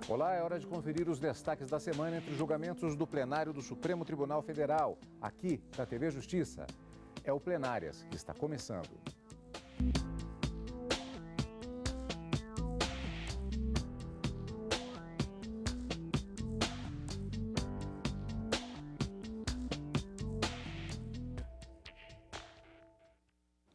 Olá, é hora de conferir os destaques da semana entre os julgamentos do plenário do Supremo Tribunal Federal, aqui da TV Justiça. É o Plenárias que está começando.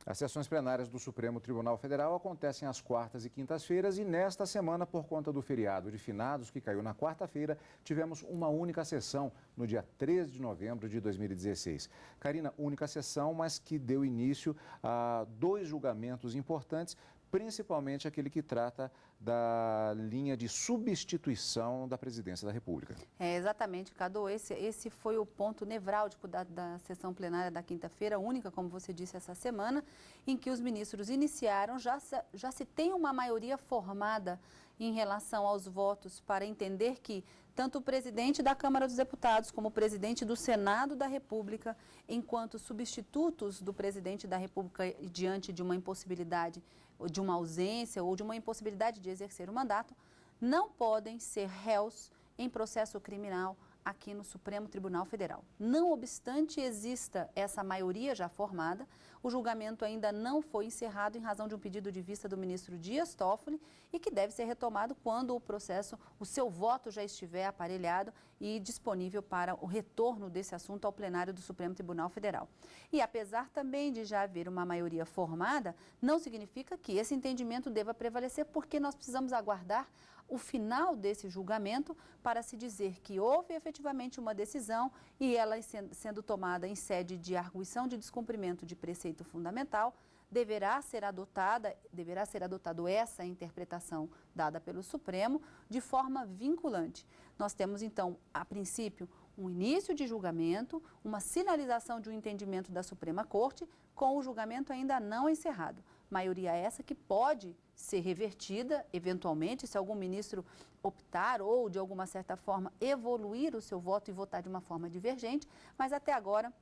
As sessões plenárias do Supremo Tribunal Federal acontecem às quartas e quintas-feiras e nesta semana, por conta do feriado de finados que caiu na quarta-feira, tivemos uma única sessão no dia 13 de novembro de 2016. Karina, única sessão, mas que deu início a 2 julgamentos importantes, principalmente aquele que trata da linha de substituição da Presidência da República. Exatamente, Cadu. Esse foi o ponto nevrálgico da sessão plenária da quinta-feira, única, como você disse, essa semana, em que os ministros iniciaram, já se tem uma maioria formada em relação aos votos para entender que tanto o presidente da Câmara dos Deputados como o presidente do Senado da República, enquanto substitutos do presidente da República diante de uma impossibilidade, de uma ausência ou de uma impossibilidade de exercer o mandato, não podem ser réus em processo criminal aqui no Supremo Tribunal Federal. Não obstante exista essa maioria já formada, o julgamento ainda não foi encerrado em razão de um pedido de vista do ministro Dias Toffoli e que deve ser retomado quando o processo, o seu voto já estiver aparelhado e disponível para o retorno desse assunto ao plenário do Supremo Tribunal Federal. E apesar também de já haver uma maioria formada, não significa que esse entendimento deva prevalecer, porque nós precisamos aguardar o final desse julgamento para se dizer que houve efetivamente uma decisão e ela sendo tomada em sede de arguição de descumprimento de preceito fundamental, deverá ser adotado essa interpretação dada pelo Supremo de forma vinculante. Nós temos então, a princípio, um início de julgamento, uma sinalização de um entendimento da Suprema Corte, com o julgamento ainda não encerrado. Maioria essa que pode ser revertida, eventualmente, se algum ministro optar ou, de alguma certa forma, evoluir o seu voto e votar de uma forma divergente, mas até agora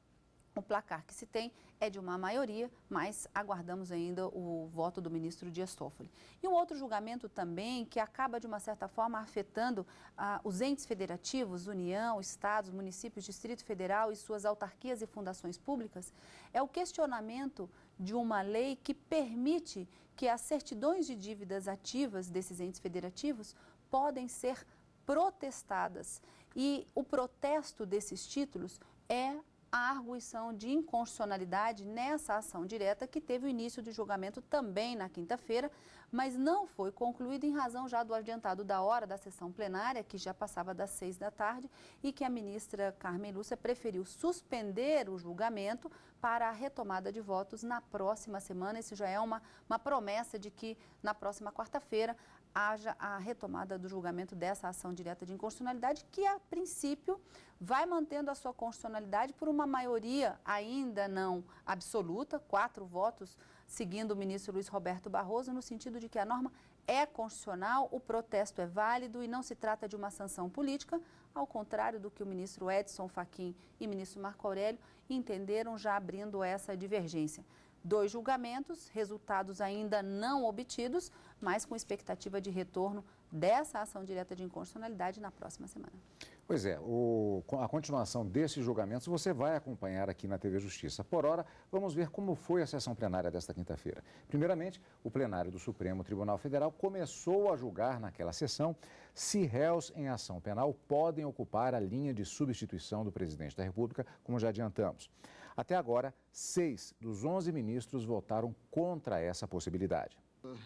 o placar que se tem é de uma maioria, mas aguardamos ainda o voto do ministro Dias Toffoli. E um outro julgamento também que acaba, de uma certa forma, afetando os entes federativos, União, Estados, municípios, Distrito Federal e suas autarquias e fundações públicas, é o questionamento de uma lei que permite que as certidões de dívidas ativas desses entes federativos podem ser protestadas. E o protesto desses títulos é a arguição de inconstitucionalidade nessa ação direta que teve o início de julgamento também na quinta-feira, mas não foi concluído em razão já do adiantado da hora da sessão plenária, que já passava das 6 da tarde, e que a ministra Carmen Lúcia preferiu suspender o julgamento para a retomada de votos na próxima semana. Isso já é uma promessa de que na próxima quarta-feira haja a retomada do julgamento dessa ação direta de inconstitucionalidade, que a princípio vai mantendo a sua constitucionalidade por uma maioria ainda não absoluta, 4 votos seguindo o ministro Luiz Roberto Barroso, no sentido de que a norma é constitucional, o protesto é válido e não se trata de uma sanção política, ao contrário do que o ministro Edson Fachin e o ministro Marco Aurélio entenderam, já abrindo essa divergência. 2 julgamentos, resultados ainda não obtidos, mas com expectativa de retorno dessa ação direta de inconstitucionalidade na próxima semana. Pois é, a continuação desses julgamentos você vai acompanhar aqui na TV Justiça. Por hora, vamos ver como foi a sessão plenária desta quinta-feira. Primeiramente, o plenário do Supremo Tribunal Federal começou a julgar naquela sessão se réus em ação penal podem ocupar a linha de substituição do presidente da República, como já adiantamos. Até agora, 6 dos 11 ministros votaram contra essa possibilidade.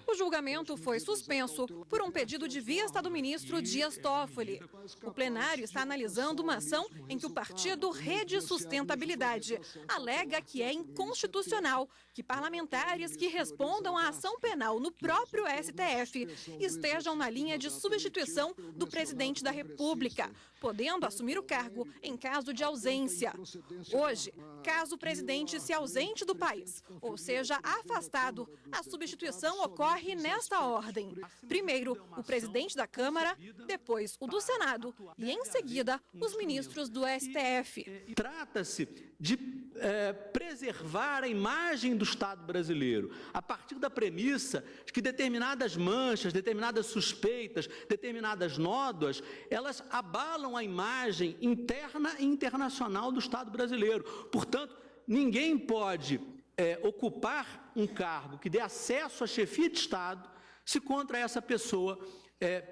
O julgamento foi suspenso por um pedido de vista do ministro Dias Toffoli. O plenário está analisando uma ação em que o partido Rede Sustentabilidade alega que é inconstitucional que parlamentares que respondam à ação penal no próprio STF estejam na linha de substituição do presidente da República, podendo assumir o cargo em caso de ausência. Hoje, caso o presidente se ausente do país, ou seja afastado, a substituição ocorre nesta ordem. Primeiro, o presidente da Câmara, depois o do Senado e, em seguida, os ministros do STF. Trata-se de preservar a imagem do Estado brasileiro, a partir da premissa de que determinadas manchas, determinadas suspeitas, determinadas nódoas, elas abalam a imagem interna e internacional do Estado brasileiro. Portanto, ninguém pode ocupar um cargo que dê acesso à chefia de Estado se contra essa pessoa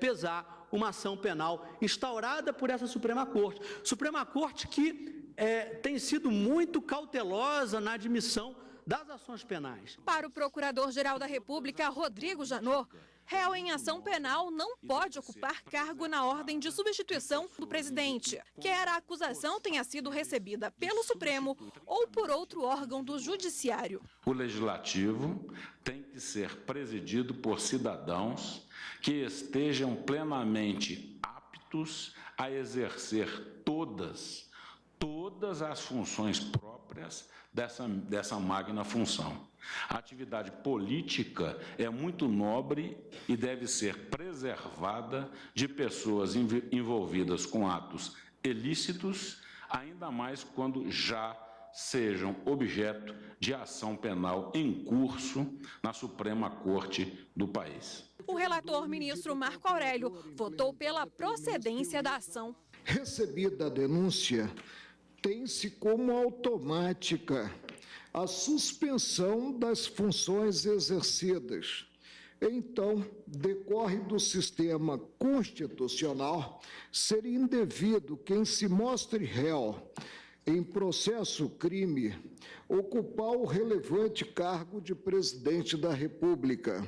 pesar uma ação penal instaurada por essa Suprema Corte. Suprema Corte que tem sido muito cautelosa na admissão das ações penais. Para o Procurador-Geral da República, Rodrigo Janot, réu em ação penal não pode ocupar cargo na ordem de substituição do presidente, quer a acusação tenha sido recebida pelo Supremo ou por outro órgão do Judiciário. O Legislativo tem que ser presidido por cidadãos que estejam plenamente aptos a exercer todas as funções próprias dessa magna função. A atividade política é muito nobre e deve ser preservada de pessoas envolvidas com atos ilícitos, ainda mais quando já sejam objeto de ação penal em curso na Suprema Corte do país. O relator ministro Marco Aurélio votou pela procedência da ação. Recebida a denúncia, tem-se como automática a suspensão das funções exercidas. Então, decorre do sistema constitucional ser indevido quem se mostre réu em processo crime ocupar o relevante cargo de presidente da República.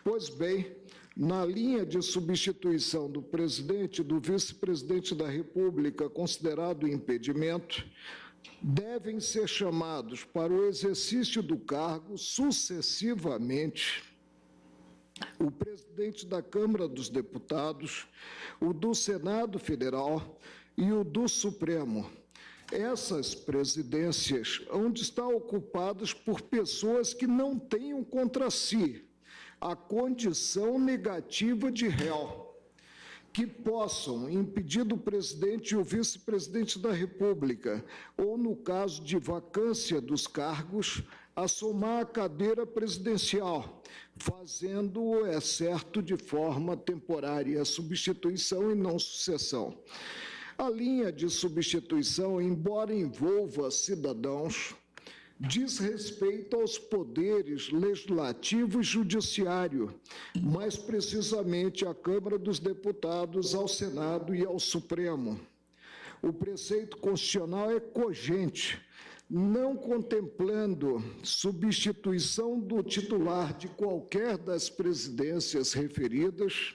Pois bem, na linha de substituição do presidente e do vice-presidente da República considerado impedimento, devem ser chamados para o exercício do cargo sucessivamente o presidente da Câmara dos Deputados, o do Senado Federal e o do Supremo. Essas presidências onde estão ocupadas por pessoas que não tenham contra si a condição negativa de réu, que possam impedir do presidente e o vice-presidente da República, ou no caso de vacância dos cargos, assumar a cadeira presidencial, fazendo-o, é certo, de forma temporária, substituição e não sucessão. A linha de substituição, embora envolva cidadãos, diz respeito aos poderes legislativo e judiciário, mais precisamente à Câmara dos Deputados, ao Senado e ao Supremo. O preceito constitucional é cogente, não contemplando substituição do titular de qualquer das presidências referidas,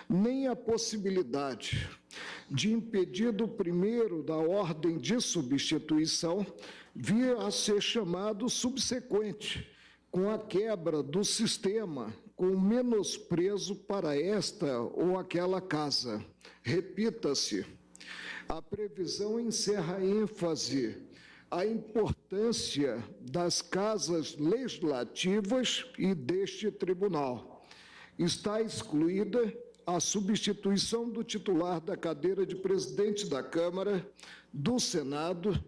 nem a possibilidade de impedido primeiro da ordem de substituição vir a ser chamado subsequente, com a quebra do sistema, com menosprezo para esta ou aquela casa. Repita-se, a previsão encerra ênfase à importância das casas legislativas e deste tribunal. Está excluída a substituição do titular da cadeira de presidente da Câmara, do Senado,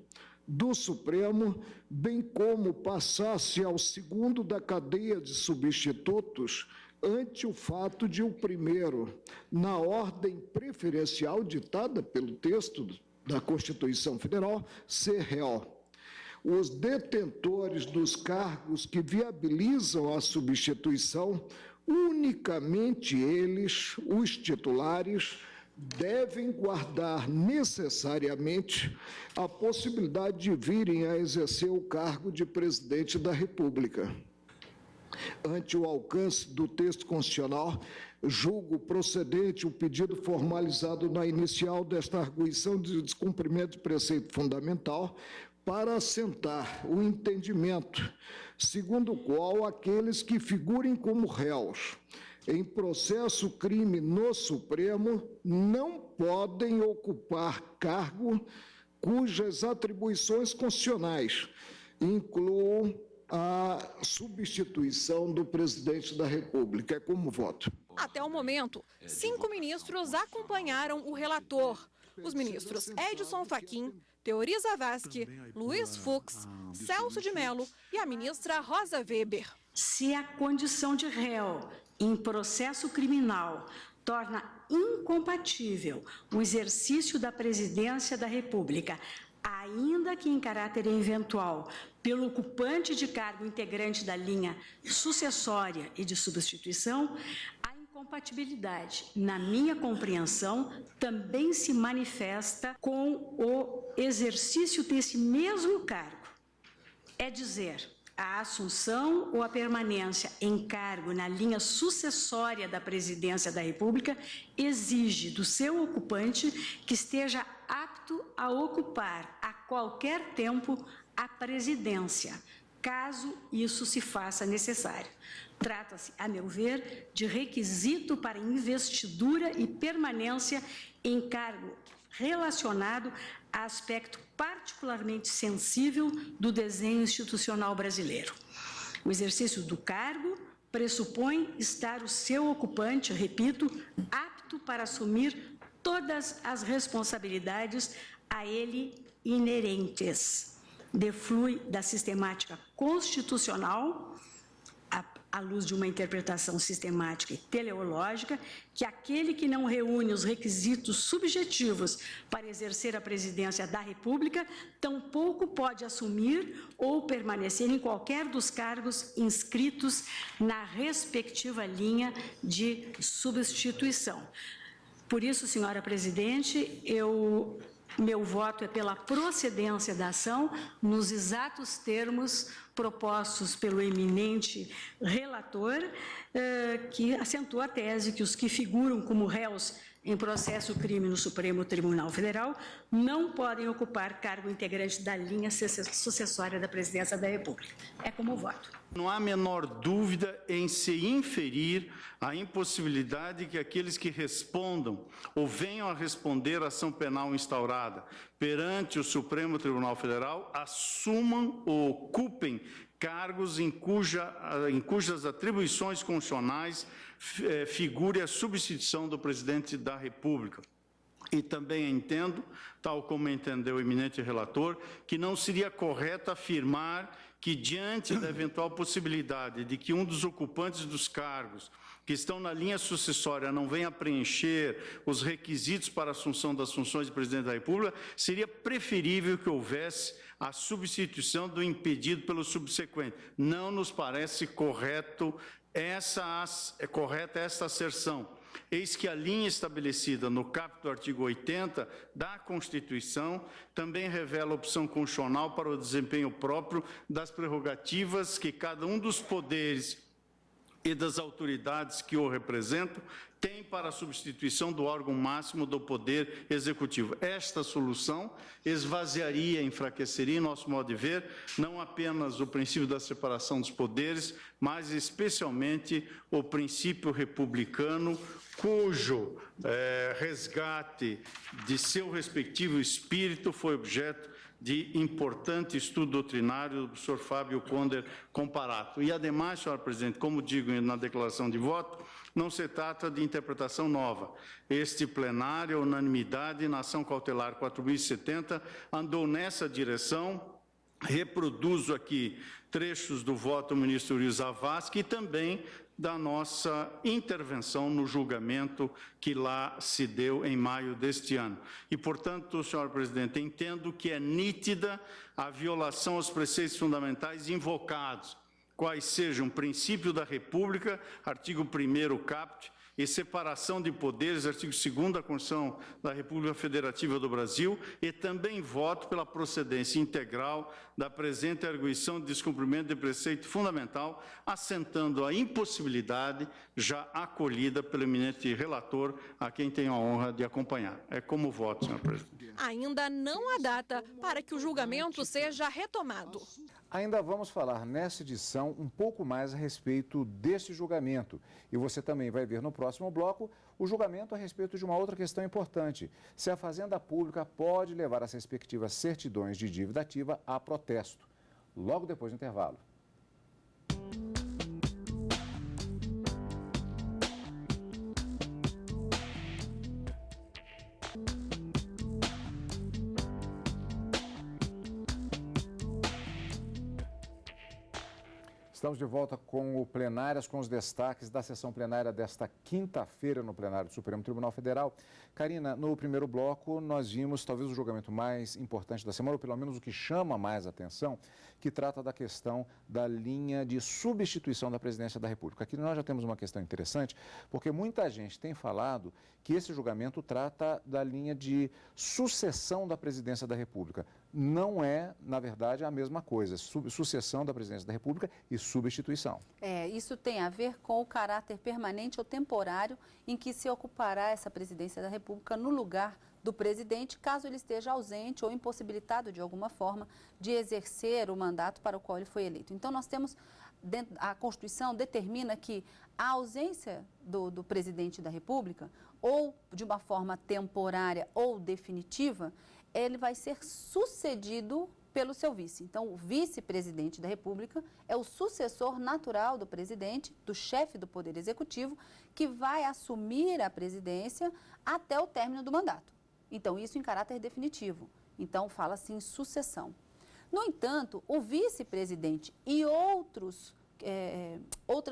do Supremo, bem como passasse ao segundo da cadeia de substitutos ante o fato de o primeiro, na ordem preferencial ditada pelo texto da Constituição Federal, ser réu. Os detentores dos cargos que viabilizam a substituição, unicamente eles, os titulares, devem guardar necessariamente a possibilidade de virem a exercer o cargo de presidente da República. Ante o alcance do texto constitucional, julgo procedente o pedido formalizado na inicial desta arguição de descumprimento de preceito fundamental para assentar o entendimento segundo o qual aqueles que figurem como réus em processo crime no Supremo não podem ocupar cargo cujas atribuições constitucionais incluam a substituição do presidente da República. É como voto. Até o momento, 5 ministros acompanharam o relator. Os ministros Edson Fachin, Teori Zavascki, Luiz Fux, Celso de Mello e a ministra Rosa Weber. Se a condição de réu em processo criminal torna incompatível o exercício da presidência da República, ainda que em caráter eventual, pelo ocupante de cargo integrante da linha sucessória e de substituição, a incompatibilidade, na minha compreensão, também se manifesta com o exercício desse mesmo cargo. É dizer, a assunção ou a permanência em cargo na linha sucessória da presidência da República exige do seu ocupante que esteja apto a ocupar a qualquer tempo a presidência, caso isso se faça necessário. Trata-se, a meu ver, de requisito para investidura e permanência em cargo relacionado a aspecto particularmente sensível do desenho institucional brasileiro. O exercício do cargo pressupõe estar o seu ocupante, repito, apto para assumir todas as responsabilidades a ele inerentes. Deflui da sistemática constitucional, à luz de uma interpretação sistemática e teleológica, que aquele que não reúne os requisitos subjetivos para exercer a presidência da República, tampouco pode assumir ou permanecer em qualquer dos cargos inscritos na respectiva linha de substituição. Por isso, senhora presidente, meu voto é pela procedência da ação, nos exatos termos propostos pelo eminente relator, que acentua a tese que os que figuram como réus em processo crime no Supremo Tribunal Federal não podem ocupar cargo integrante da linha sucessória da presidência da República. É como voto. Não há a menor dúvida em se inferir a impossibilidade que aqueles que respondam ou venham a responder à ação penal instaurada perante o Supremo Tribunal Federal assumam ou ocupem cargos em cujas atribuições constitucionais figure a substituição do presidente da República. E também entendo, tal como entendeu o eminente relator, que não seria correto afirmar que, diante da eventual possibilidade de que um dos ocupantes dos cargos que estão na linha sucessória não venha a preencher os requisitos para a assunção das funções de presidente da República, seria preferível que houvesse a substituição do impedido pelo subsequente. Não nos parece correta essa asserção. Eis que a linha estabelecida no caput do artigo 80 da Constituição também revela opção constitucional para o desempenho próprio das prerrogativas que cada um dos poderes e das autoridades que o representam tem para a substituição do órgão máximo do Poder Executivo. Esta solução esvaziaria, enfraqueceria, em nosso modo de ver, não apenas o princípio da separação dos poderes, mas especialmente o princípio republicano, cujo resgate de seu respectivo espírito foi objeto de importante estudo doutrinário do professor Fábio Conder Comparato. E, ademais, senhora presidente, como digo na declaração de voto, não se trata de interpretação nova. Este plenário, a unanimidade na ação cautelar 4.070, andou nessa direção. Reproduzo aqui trechos do voto do ministro Luiz Zavascki e também da nossa intervenção no julgamento que lá se deu em maio deste ano. E, portanto, senhora presidente, entendo que é nítida a violação aos preceitos fundamentais invocados, quais sejam o princípio da República, artigo 1º caput, e separação de poderes, artigo 2º da Constituição da República Federativa do Brasil, e também voto pela procedência integral da presente arguição de descumprimento de preceito fundamental, assentando a impossibilidade já acolhida pelo eminente relator, a quem tenho a honra de acompanhar. É como voto, senhor presidente. Ainda não há data para que o julgamento seja retomado. Ainda vamos falar nessa edição um pouco mais a respeito deste julgamento. E você também vai ver no próximo bloco o julgamento a respeito de uma outra questão importante. Se a Fazenda Pública pode levar as respectivas certidões de dívida ativa a protesto. Logo depois do intervalo. Estamos de volta com o Plenárias, com os destaques da sessão plenária desta quinta-feira no plenário do Supremo Tribunal Federal. Karina, no primeiro bloco nós vimos talvez o julgamento mais importante da semana, ou pelo menos o que chama mais atenção, que trata da questão da linha de substituição da presidência da República. Aqui nós já temos uma questão interessante, porque muita gente tem falado que esse julgamento trata da linha de sucessão da presidência da República. Não é, na verdade, a mesma coisa, sucessão da presidência da República e substituição. Isso tem a ver com o caráter permanente ou temporário em que se ocupará essa presidência da República no lugar do presidente, caso ele esteja ausente ou impossibilitado de alguma forma de exercer o mandato para o qual ele foi eleito. Então, nós temos, a Constituição determina que a ausência do presidente da República, ou de uma forma temporária ou definitiva, ele vai ser sucedido pelo seu vice. Então, o vice-presidente da República é o sucessor natural do presidente, do chefe do Poder Executivo, que vai assumir a presidência até o término do mandato. Então, isso em caráter definitivo. Então, fala-se em sucessão. No entanto, o vice-presidente e outras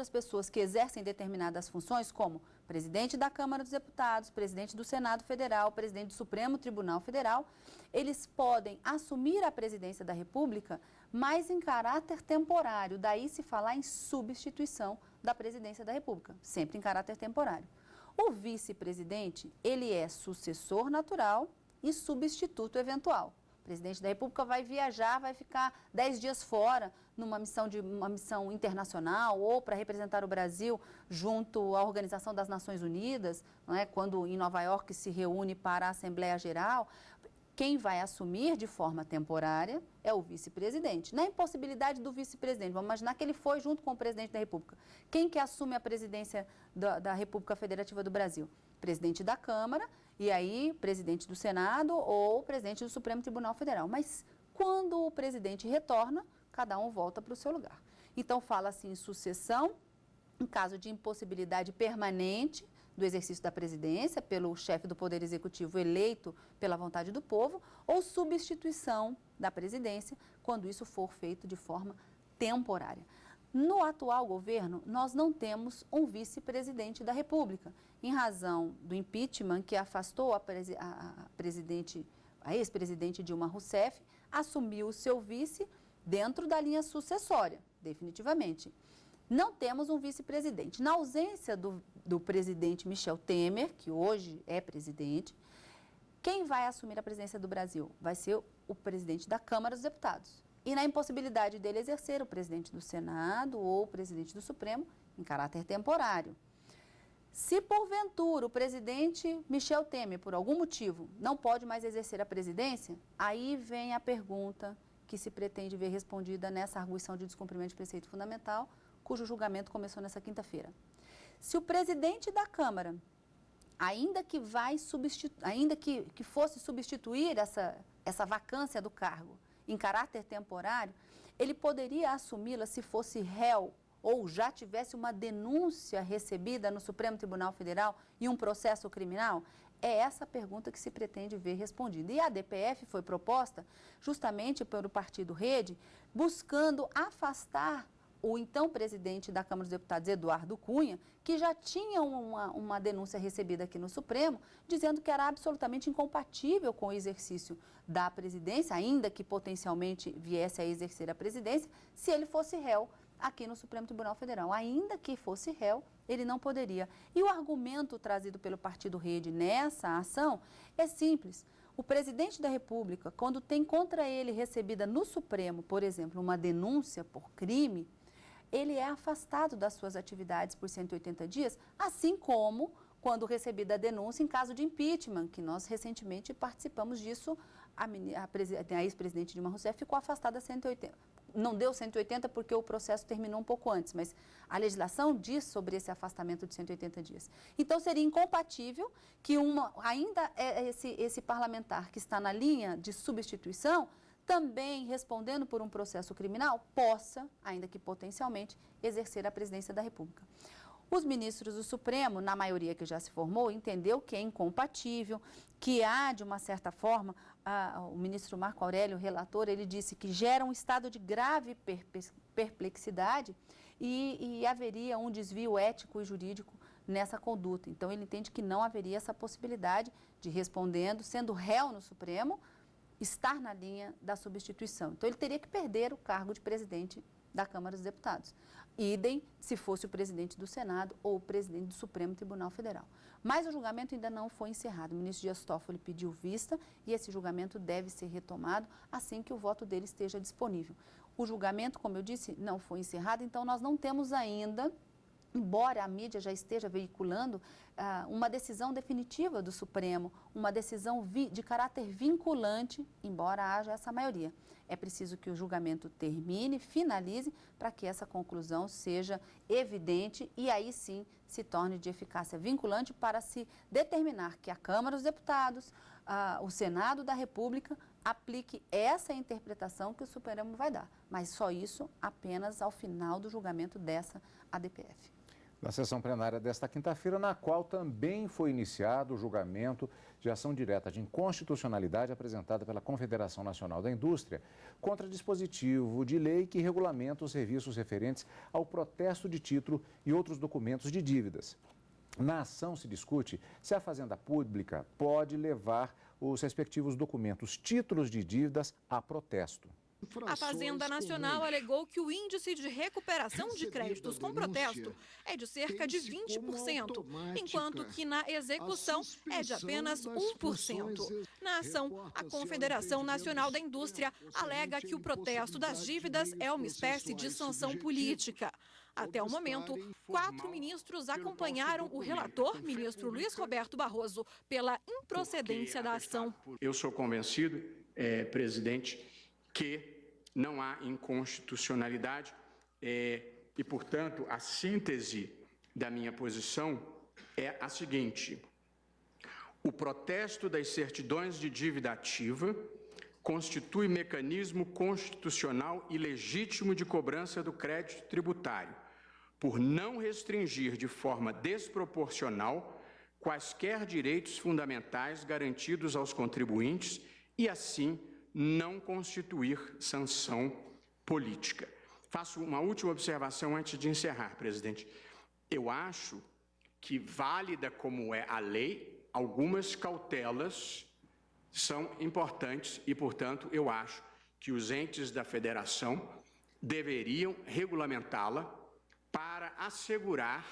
pessoas que exercem determinadas funções, como presidente da Câmara dos Deputados, presidente do Senado Federal, presidente do Supremo Tribunal Federal, eles podem assumir a presidência da República, mas em caráter temporário. Daí se falar em substituição da presidência da República, sempre em caráter temporário. O vice-presidente, ele é sucessor natural e substituto eventual. O presidente da República vai viajar, vai ficar 10 dias fora numa missão internacional ou para representar o Brasil junto à Organização das Nações Unidas, não é? Quando em Nova York se reúne para a Assembleia Geral. Quem vai assumir de forma temporária é o vice-presidente. Na impossibilidade do vice-presidente, vamos imaginar que ele foi junto com o presidente da República. Quem que assume a presidência da República Federativa do Brasil? Presidente da Câmara e aí presidente do Senado ou presidente do Supremo Tribunal Federal. Mas quando o presidente retorna, cada um volta para o seu lugar. Então fala-se em sucessão, em caso de impossibilidade permanente do exercício da presidência pelo chefe do Poder Executivo eleito pela vontade do povo, ou substituição da presidência, quando isso for feito de forma temporária. No atual governo, nós não temos um vice-presidente da República, em razão do impeachment que afastou a ex-presidente Dilma Rousseff, assumiu o seu vice dentro da linha sucessória, definitivamente. Não temos um vice-presidente. Na ausência do presidente Michel Temer, que hoje é presidente, quem vai assumir a presidência do Brasil? Vai ser o presidente da Câmara dos Deputados. E na impossibilidade dele exercer, o presidente do Senado ou o presidente do Supremo, em caráter temporário. Se, porventura, o presidente Michel Temer, por algum motivo, não pode mais exercer a presidência, aí vem a pergunta que se pretende ver respondida nessa arguição de descumprimento de preceito fundamental, cujo julgamento começou nessa quinta-feira. Se o presidente da Câmara, ainda que fosse substituir essa vacância do cargo em caráter temporário, ele poderia assumi-la se fosse réu ou já tivesse uma denúncia recebida no Supremo Tribunal Federal e um processo criminal? É essa a pergunta que se pretende ver respondida. E a DPF foi proposta justamente pelo Partido Rede, buscando afastar o então presidente da Câmara dos Deputados, Eduardo Cunha, que já tinha uma denúncia recebida aqui no Supremo, dizendo que era absolutamente incompatível com o exercício da presidência, ainda que potencialmente viesse a exercer a presidência, se ele fosse réu aqui no Supremo Tribunal Federal. Ainda que fosse réu, ele não poderia. E o argumento trazido pelo Partido Rede nessa ação é simples. O presidente da República, quando tem contra ele recebida no Supremo, por exemplo, uma denúncia por crime, ele é afastado das suas atividades por 180 dias, assim como quando recebida a denúncia em caso de impeachment, que nós recentemente participamos disso, a ex-presidente Dilma Rousseff ficou afastada 180. Não deu 180 porque o processo terminou um pouco antes, mas a legislação diz sobre esse afastamento de 180 dias. Então, seria incompatível que esse parlamentar que está na linha de substituição, também respondendo por um processo criminal, possa, ainda que potencialmente, exercer a presidência da República. Os ministros do Supremo, na maioria que já se formou, entendeu que é incompatível, que há, de uma certa forma, o ministro Marco Aurélio, relator, ele disse que gera um estado de grave perplexidade e haveria um desvio ético e jurídico nessa conduta. Então, ele entende que não haveria essa possibilidade de, respondendo, sendo réu no Supremo, estar na linha da substituição. Então, ele teria que perder o cargo de presidente da Câmara dos Deputados. Idem se fosse o presidente do Senado ou o presidente do Supremo Tribunal Federal. Mas o julgamento ainda não foi encerrado. O ministro Dias Toffoli pediu vista e esse julgamento deve ser retomado assim que o voto dele esteja disponível. O julgamento, como eu disse, não foi encerrado, então nós não temos ainda, embora a mídia já esteja veiculando, uma decisão definitiva do Supremo, uma decisão de caráter vinculante, embora haja essa maioria. É preciso que o julgamento termine, finalize, para que essa conclusão seja evidente e aí sim se torne de eficácia vinculante para se determinar que a Câmara dos Deputados, o Senado da República, aplique essa interpretação que o Supremo vai dar. Mas só isso apenas ao final do julgamento dessa ADPF. Na sessão plenária desta quinta-feira, na qual também foi iniciado o julgamento de ação direta de inconstitucionalidade apresentada pela Confederação Nacional da Indústria contra dispositivo de lei que regulamenta os serviços referentes ao protesto de título e outros documentos de dívidas. Na ação se discute se a Fazenda Pública pode levar os respectivos documentos, títulos de dívidas, a protesto. A Fazenda Nacional alegou que o índice de recuperação de créditos com protesto é de cerca de 20%, enquanto que na execução é de apenas 1%. Na ação, a Confederação Nacional da Indústria alega que o protesto das dívidas é uma espécie de sanção política. Até o momento, 4 ministros acompanharam o relator, ministro Luiz Roberto Barroso, pela improcedência da ação. Eu sou convencido, presidente, que não há inconstitucionalidade e, portanto, a síntese da minha posição é a seguinte: o protesto das certidões de dívida ativa constitui mecanismo constitucional e legítimo de cobrança do crédito tributário, por não restringir de forma desproporcional quaisquer direitos fundamentais garantidos aos contribuintes e, assim, não constituir sanção política. Faço uma última observação antes de encerrar, presidente. Eu acho que, válida como é a lei, algumas cautelas são importantes e, portanto, eu acho que os entes da federação deveriam regulamentá-la para assegurar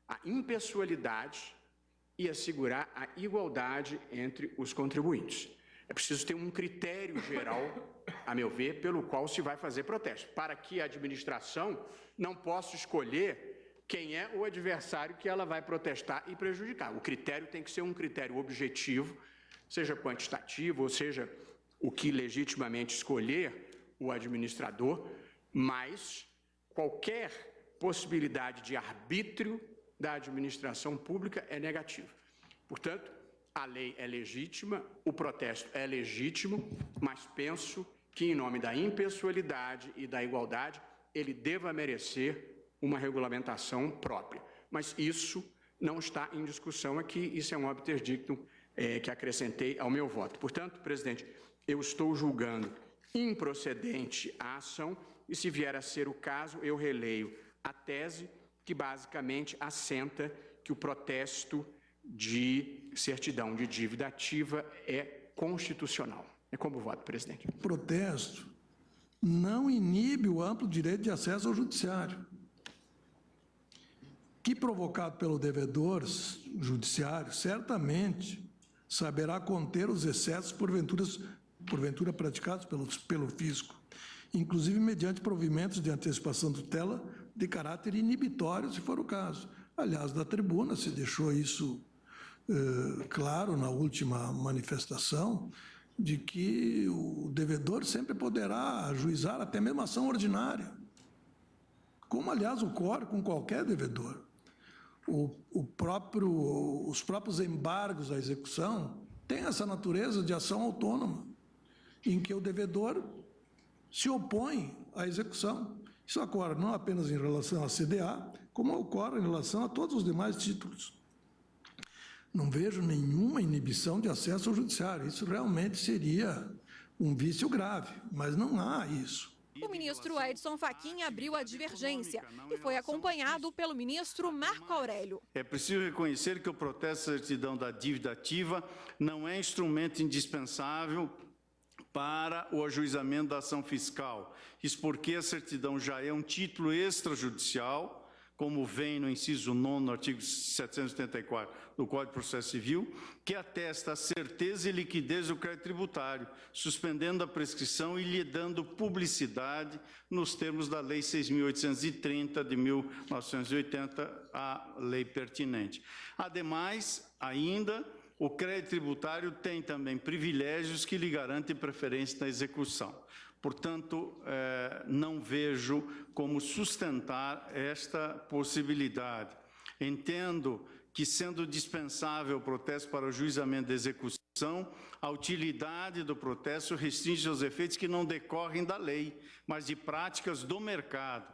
a impessoalidade e assegurar a igualdade entre os contribuintes. É preciso ter um critério geral, a meu ver, pelo qual se vai fazer protesto, para que a administração não possa escolher quem é o adversário que ela vai protestar e prejudicar. O critério tem que ser um critério objetivo, seja quantitativo, ou seja, o que legitimamente escolher o administrador, mas qualquer possibilidade de arbítrio da administração pública é negativa. Portanto, a lei é legítima, o protesto é legítimo, mas penso que, em nome da impessoalidade e da igualdade, ele deva merecer uma regulamentação própria. Mas isso não está em discussão aqui, isso é um obter dictum que acrescentei ao meu voto. Portanto, presidente, eu estou julgando improcedente a ação e, se vier a ser o caso, eu releio a tese que basicamente assenta que o protesto de certidão de dívida ativa é constitucional. É como voto, presidente. O protesto não inibe o amplo direito de acesso ao judiciário, que, provocado pelo devedor judiciário, certamente saberá conter os excessos porventura praticados pelo fisco, inclusive mediante provimentos de antecipação de tutela de caráter inibitório, se for o caso. Aliás, da tribuna se deixou isso claro na última manifestação, de que o devedor sempre poderá ajuizar até mesmo ação ordinária, como, aliás, ocorre com qualquer devedor. Os próprios embargos à execução têm essa natureza de ação autônoma, em que o devedor se opõe à execução. Isso ocorre não apenas em relação à CDA, como ocorre em relação a todos os demais títulos. Não vejo nenhuma inibição de acesso ao judiciário. Isso realmente seria um vício grave, mas não há isso. O ministro Edson Fachin abriu a divergência e foi acompanhado pelo ministro Marco Aurélio. É preciso reconhecer que o protesto de certidão da dívida ativa não é instrumento indispensável para o ajuizamento da ação fiscal. Isso porque a certidão já é um título extrajudicial, como vem no inciso 9, no artigo 784 do Código de Processo Civil, que atesta a certeza e liquidez do crédito tributário, suspendendo a prescrição e lhe dando publicidade nos termos da Lei 6.830 de 1980, a lei pertinente. Ademais, ainda, o crédito tributário tem também privilégios que lhe garantem preferência na execução. Portanto, não vejo como sustentar esta possibilidade. Entendo que, sendo dispensável o protesto para o ajuizamento da execução, a utilidade do protesto restringe aos efeitos que não decorrem da lei, mas de práticas do mercado.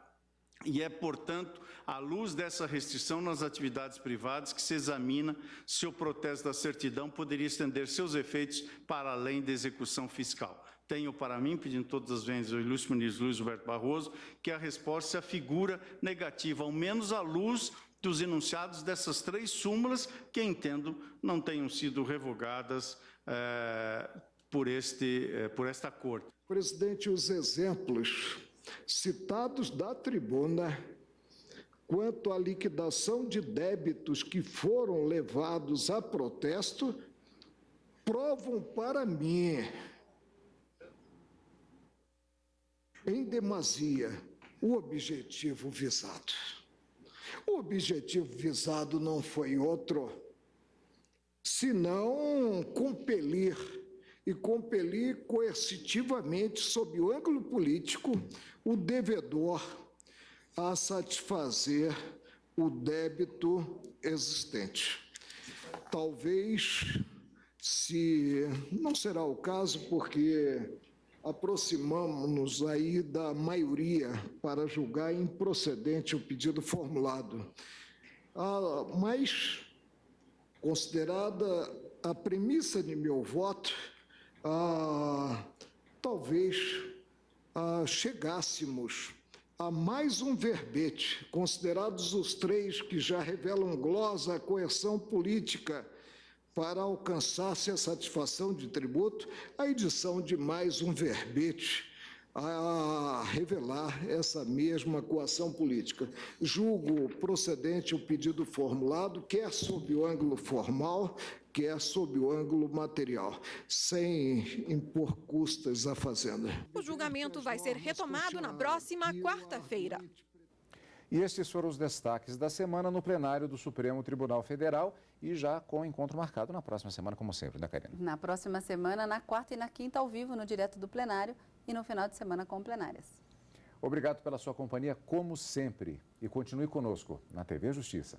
E é, portanto, à luz dessa restrição nas atividades privadas que se examina se o protesto da certidão poderia estender seus efeitos para além da execução fiscal. Tenho para mim, pedindo todas as vezes ao ilustre ministro Luiz Roberto Barroso, que a resposta se afigura negativa, ao menos à luz dos enunciados dessas 3 súmulas, que entendo não tenham sido revogadas por esta Corte. Presidente, os exemplos citados da tribuna quanto à liquidação de débitos que foram levados a protesto provam para mim, em demasia, o objetivo visado. O objetivo visado não foi outro, senão compelir coercitivamente, sob o ângulo político, o devedor a satisfazer o débito existente. Talvez, se não será o caso, porque aproximamos-nos aí da maioria para julgar improcedente o pedido formulado. Mas, considerada a premissa de meu voto, talvez chegássemos a mais um verbete, considerados os 3 que já revelam glosa coerção política, para alcançar-se a satisfação de tributo, a edição de mais um verbete a revelar essa mesma coação política. Julgo procedente o pedido formulado, quer sob o ângulo formal, quer sob o ângulo material, sem impor custas à Fazenda. O julgamento vai ser retomado na próxima quarta-feira. E estes foram os destaques da semana no plenário do Supremo Tribunal Federal e já com encontro marcado na próxima semana, como sempre, né, Karina? Na próxima semana, na quarta e na quinta, ao vivo, no Direto do Plenário, e no final de semana com plenárias. Obrigado pela sua companhia, como sempre. E continue conosco na TV Justiça.